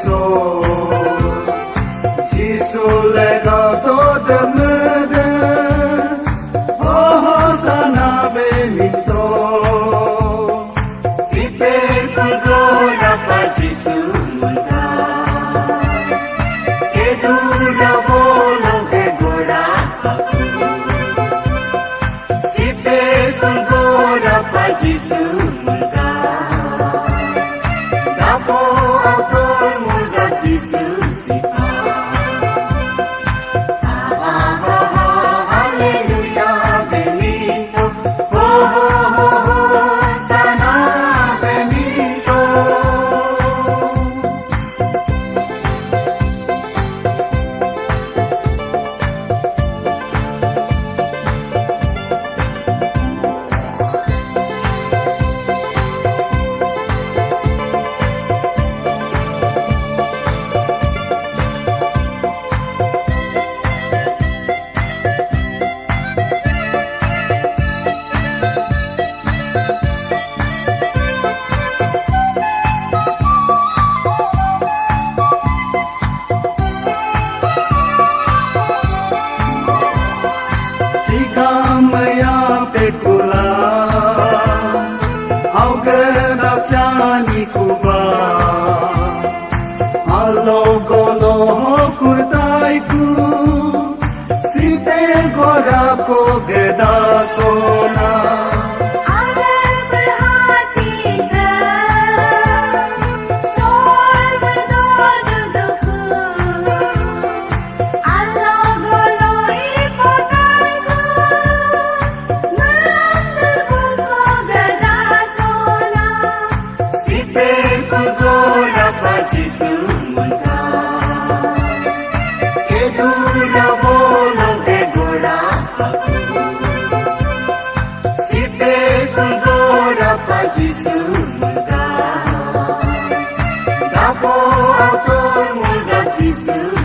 so Jisu lega to de mede Oh sana be minto Sipe kulgora pa Jisu mulka Kedura bolo ke gora Sipe kulgora pa Jisu mulka Dapo autor mulka Jisu sipa Maya pekula Auge dapchani kuba Allo golo kurtai ku Site gora ko geda sona Jisu mulka Kedura bolo ke gora Sipe kulgora pa Jisu mulka Dapo autor mulka Jisu